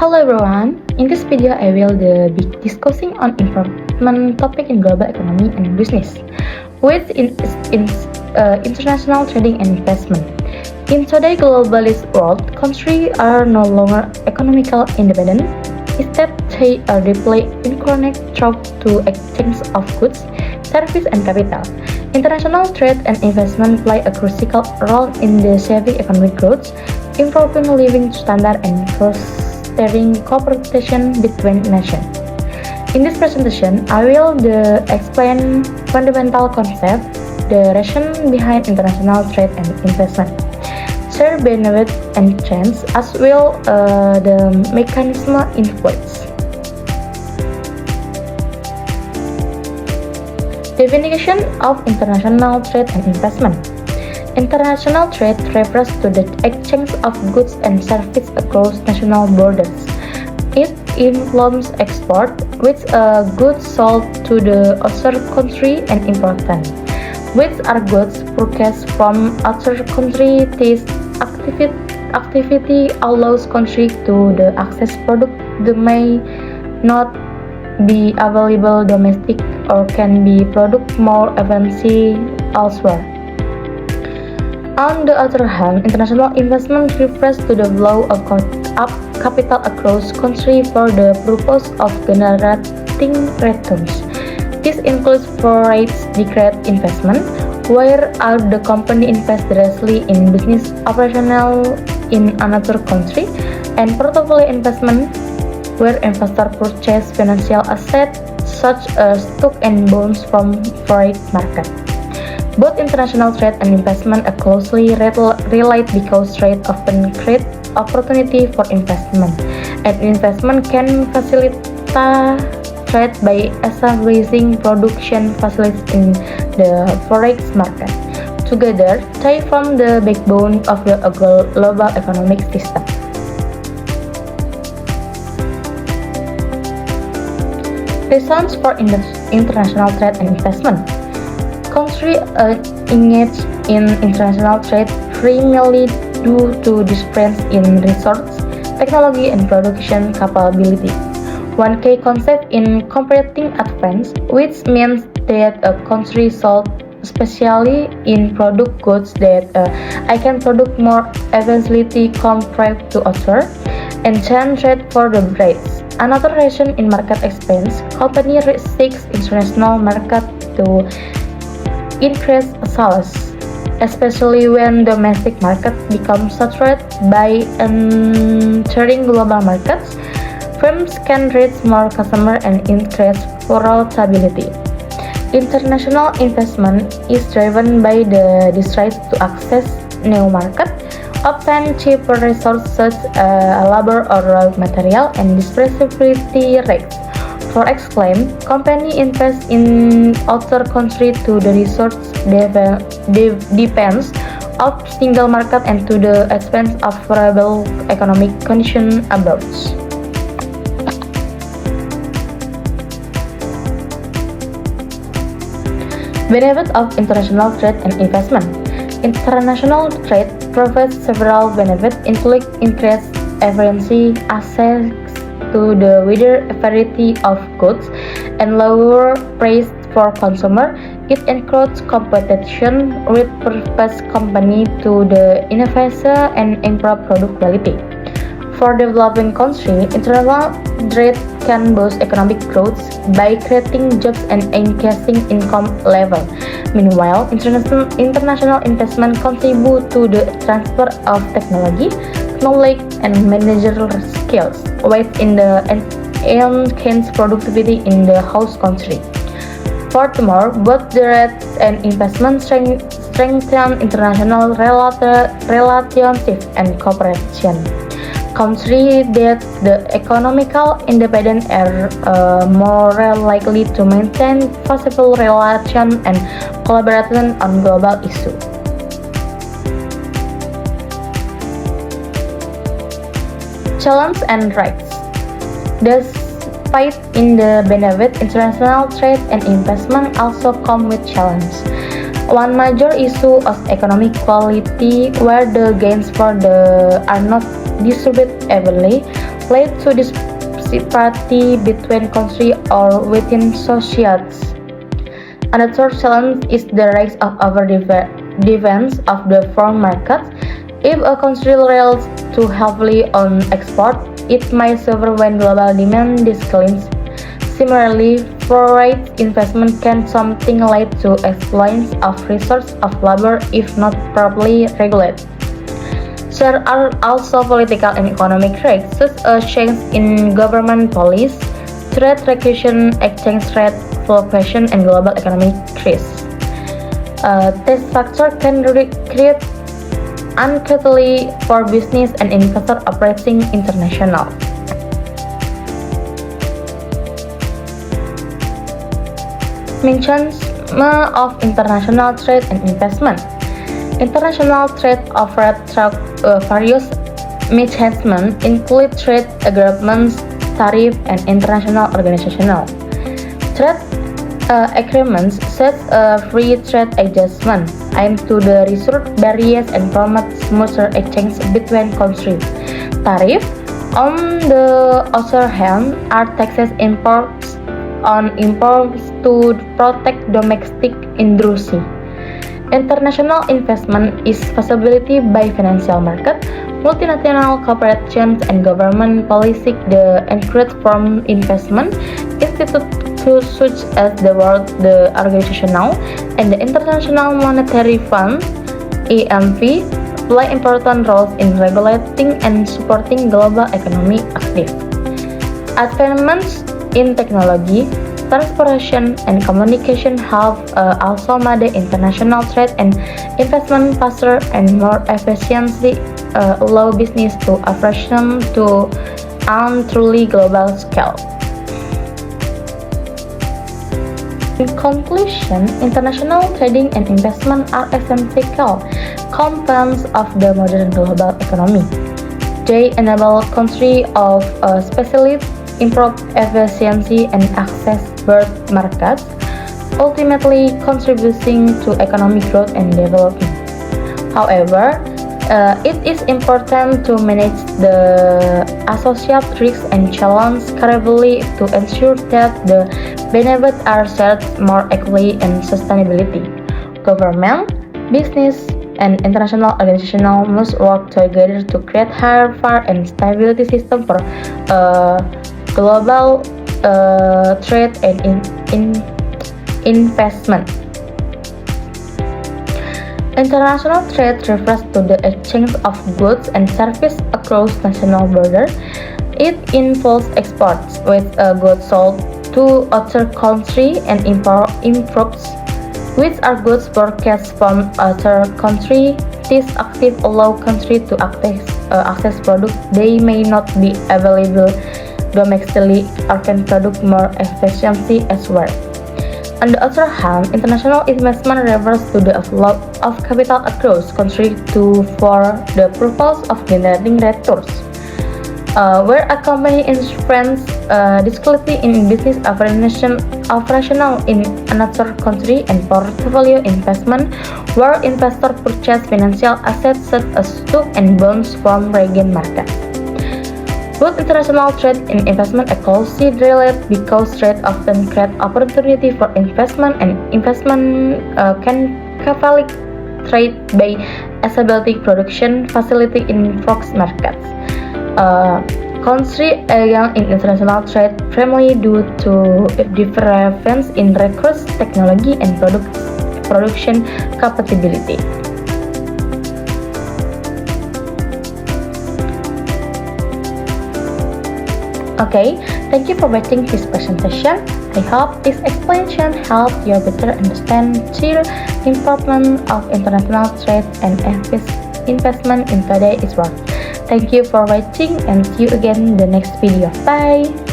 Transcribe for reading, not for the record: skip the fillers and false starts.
Hello everyone, in this video I will be discussing on important topic in global economy and business, which international trading and investment. In today's globalist world, countries are no longer economically independent. Instead, they are deeply interconnected through to exchange of goods, services, and capital. International trade and investment play a crucial role in the shaping economic growth, improving living standards, and fostering cooperation between nations. In this presentation, I will explain fundamental concepts, the reason behind international trade and investment, share benefits and trends, as well the mechanism influence. Definition of international trade and investment. International trade refers to the exchange of goods and services across national borders. It involves export, which goods sold to the other country, and importation, which are goods purchased from other country. This activity allows countries to access products that may not be available domestic or can be produced more efficiently elsewhere. On the other hand, international investment refers to the flow of capital across countries for the purpose of generating returns. This includes foreign direct investment, where the company invests directly in business operational in another country, and portfolio investment, where investors purchase financial assets such as stocks and bonds from foreign market. Both international trade and investment are closely related because trade often creates opportunity for investment, and investment can facilitate trade by establishing production facilities in the foreign market. Together, they form the backbone of the global economic system. Reasons for international trade and investment. Countries engage in international trade primarily due to difference in resource, technology, and production capability. One key concept in comparative advance, which means that a country sold especially in product goods that I can produce more efficiently compared to others, and then trade for the breaks. Another reason in market expansion, company seeks international market to increase sales, especially when domestic market becomes saturated by entering global markets. Firms can reach more customers and increase profitability. International investment is driven by the desire to access new markets, obtain cheaper resources such as labor or raw material, and diversify rates. For example, companies invest in other countries to the resource depends of single market and to the expense of favorable economic conditions abroad. Benefits of international trade and investment. International trade provides several benefits, including increased efficiency, access to the wider variety of goods, and lower price for consumers. It encourages competition with purpose companies to the innovation and improve product quality. For developing countries, international trade can boost economic growth by creating jobs and increasing income level. Meanwhile, international investment contributes to the transfer of technology, knowledge, and managerial skills, within the enhance productivity in the host country. Furthermore, both trade and investment strengthen international relationships and cooperation. Countries that the economical independent are more likely to maintain possible relations and collaboration on global issues. Challenge and risks. Despite in the benefit, international trade and investment also come with challenges. One major issue is economic quality, where the gains for the are not distributed evenly. lead to disparity between countries or within societies. Another challenge is the rise of over-dependence of the foreign market. If a country relies too heavily on export, it might suffer when global demand declines. Similarly, foreign investment can sometimes lead to exploitation of resources of labor if not properly regulated. There are also political and economic risks, such as change in government policy, trade regulation, exchange rate fluctuation, and global economic risks. These factors can create uncertainty for business and investors operating international. Mentions of international trade and investment. International trade operates through various mechanisms, include trade agreements, tariff, and international organizational. Trade agreements set a free trade adjustment aim to reduce barriers and promote smoother exchange between countries. Tariff, on the other hand, are taxes on imports to protect domestic industry. International investment is facilitated by financial market, multinational corporations, and government policies that encourage foreign investment. Institutes such as the World Organizational and the International Monetary Fund (IMF) play important roles in regulating and supporting global economic activity. Advancements in technology, transportation, and communication have also made international trade and investment faster and more efficiently, allow business to operation to a truly global scale. In conclusion, international trading and investment are essential components of the modern global economy. They enable countries of specialists improve efficiency and access world markets, ultimately contributing to economic growth and development. However, it is important to manage the associated risks and challenges carefully to ensure that the benefits are shared more equally and sustainability. Government, business, and international organizations must work together to create higher, fair, and stability system for global trade and investment. International trade refers to the exchange of goods and services across national borders. It involves exports with goods sold to other countries and imports, which are goods purchased from other countries. This active allows countries to access products they may not be available domestically or can produce more efficiently elsewhere. On the other hand, international investment refers to the flow of capital across countries for the purpose of generating returns. Where a company invents discreetly in business operational in another country, and portfolio investment, where investors purchase financial assets such as stocks and bonds from regional markets. Both international trade and investment are closely related because trade often creates opportunity for investment, and investment can facilitate by establishing production facility in foreign markets. Countries engage in international trade primarily due to differences in resource, technology, and production capability. Okay, thank you for watching this presentation. I hope this explanation helped you better understand the importance of international trade and investment in today's world. Thank you for watching and see you again in the next video. Bye!